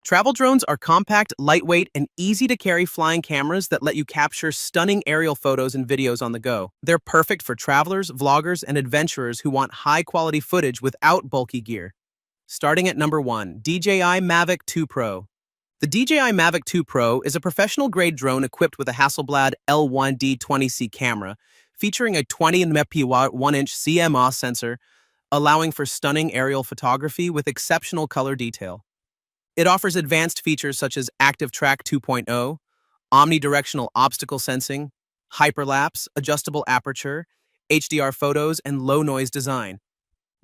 Travel drones are compact, lightweight, and easy-to-carry flying cameras that let you capture stunning aerial photos and videos on the go. They're perfect for travelers, vloggers, and adventurers who want high-quality footage without bulky gear. Starting at number 1, DJI Mavic 2 Pro. The DJI Mavic 2 Pro is a professional-grade drone equipped with a Hasselblad L1D20C camera, featuring a 20MP 1-inch CMOS sensor, allowing for stunning aerial photography with exceptional color detail. It offers advanced features such as Active Track 2.0, omnidirectional obstacle sensing, hyperlapse, adjustable aperture, HDR photos, and low-noise design.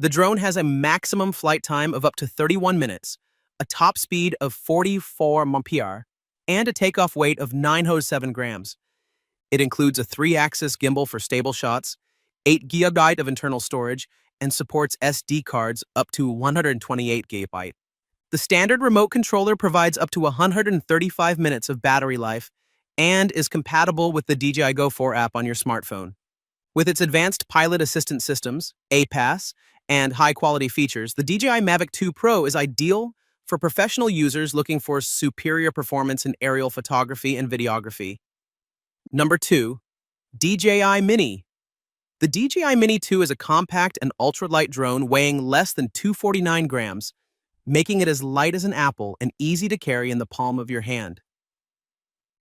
The drone has a maximum flight time of up to 31 minutes, a top speed of 44 mph, and a takeoff weight of 907 grams. It includes a 3-axis gimbal for stable shots, 8 GB of internal storage, and supports SD cards up to 128 GB. The standard remote controller provides up to 135 minutes of battery life and is compatible with the DJI Go 4 app on your smartphone. With its advanced pilot assistance systems, APAS, and high-quality features, the DJI Mavic 2 Pro is ideal for professional users looking for superior performance in aerial photography and videography. Number 2, DJI Mini. The DJI Mini 2 is a compact and ultralight drone weighing less than 249 grams, making it as light as an apple and easy to carry in the palm of your hand.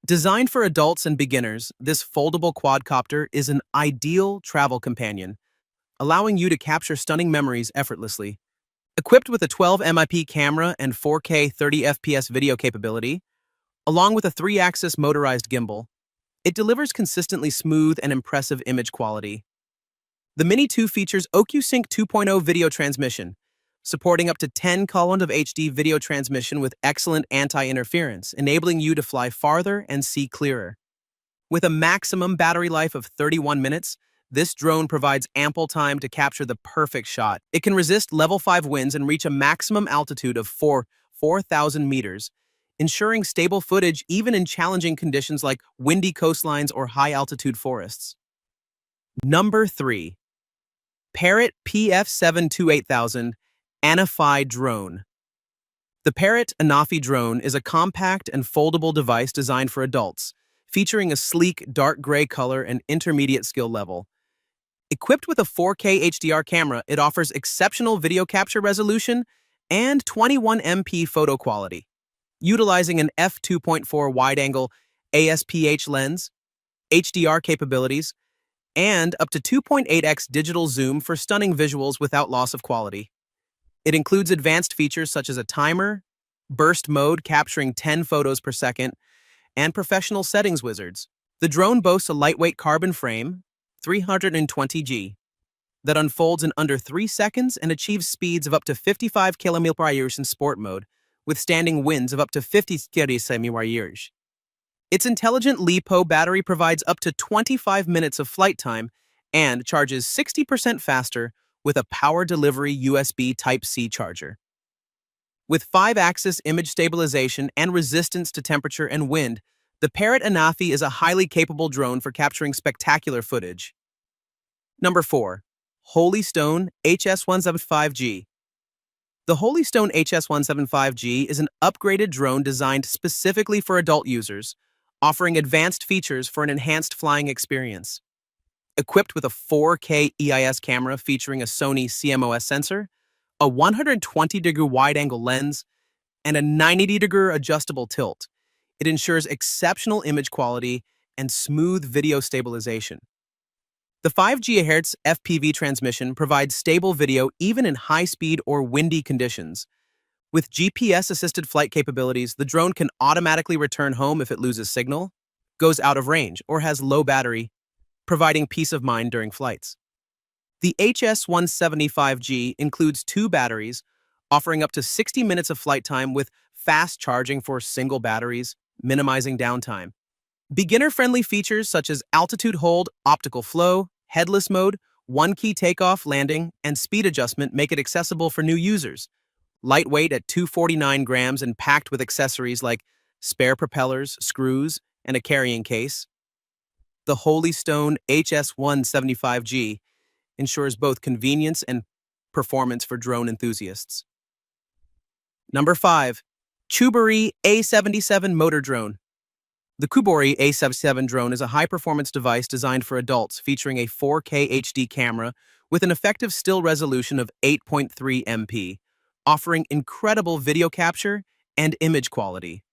Designed for adults and beginners, this foldable quadcopter is an ideal travel companion, allowing you to capture stunning memories effortlessly. Equipped with a 12MP camera and 4K 30fps video capability, along with a 3-axis motorized gimbal, it delivers consistently smooth and impressive image quality. The Mini 2 features OcuSync 2.0 video transmission, supporting up to 10 columns of HD video transmission with excellent anti-interference, enabling you to fly farther and see clearer. With a maximum battery life of 31 minutes, this drone provides ample time to capture the perfect shot. It can resist level 5 winds and reach a maximum altitude of 4,000 meters, ensuring stable footage even in challenging conditions like windy coastlines or high-altitude forests. Number 3. Parrot PF728,000 ANAFI drone. The Parrot ANAFI drone is a compact and foldable device designed for adults, featuring a sleek dark gray color and intermediate skill level. Equipped with a 4K HDR camera, it offers exceptional video capture resolution and 21MP photo quality. Utilizing an f2.4 wide-angle ASPH lens, HDR capabilities, and up to 2.8x digital zoom for stunning visuals without loss of quality. It includes advanced features such as a timer, burst mode capturing 10 photos per second, and professional settings wizards. The drone boasts a lightweight carbon frame, 320G, that unfolds in under 3 seconds and achieves speeds of up to 55 km/h in sport mode, withstanding winds of up to 50 km/h. Its intelligent LiPo battery provides up to 25 minutes of flight time and charges 60% faster with a power delivery USB Type-C charger. With 5-axis image stabilization and resistance to temperature and wind, the Parrot ANAFI is a highly capable drone for capturing spectacular footage. Number 4. Holystone HS175G. The Holystone HS175G is an upgraded drone designed specifically for adult users, offering advanced features for an enhanced flying experience. Equipped with a 4K EIS camera featuring a Sony CMOS sensor, a 120-degree wide-angle lens, and a 90-degree adjustable tilt, it ensures exceptional image quality and smooth video stabilization. The 5 GHz FPV transmission provides stable video even in high-speed or windy conditions. With GPS-assisted flight capabilities, the drone can automatically return home if it loses signal, goes out of range, or has low battery, providing peace of mind during flights. The HS175G includes 2 batteries, offering up to 60 minutes of flight time with fast charging for single batteries, minimizing downtime. Beginner-friendly features such as altitude hold, optical flow, headless mode, one-key takeoff, landing, and speed adjustment make it accessible for new users. Lightweight at 249 grams and packed with accessories like spare propellers, screws, and a carrying case, the Holystone HS175G ensures both convenience and performance for drone enthusiasts. Number 5. CHUBORY A77 Motor Drone. The CHUBORY A77 drone is a high-performance device designed for adults featuring a 4K HD camera with an effective still resolution of 8.3 MP, offering incredible video capture and image quality.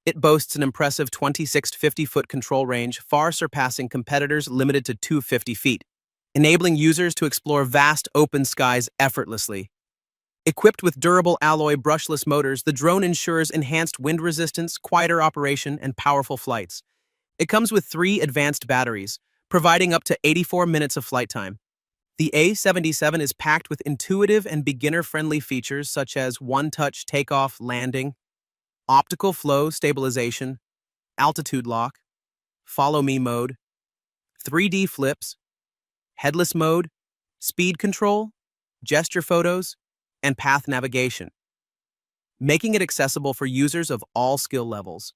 It boasts an impressive 26 to 50-foot control range, far surpassing competitors limited to 250 feet, enabling users to explore vast open skies effortlessly. Equipped with durable alloy brushless motors, the drone ensures enhanced wind resistance, quieter operation, and powerful flights. It comes with 3 advanced batteries, providing up to 84 minutes of flight time. The A77 is packed with intuitive and beginner-friendly features such as one-touch takeoff landing, optical flow stabilization, altitude lock, follow me mode, 3D flips, headless mode, speed control, gesture photos, and path navigation, making it accessible for users of all skill levels.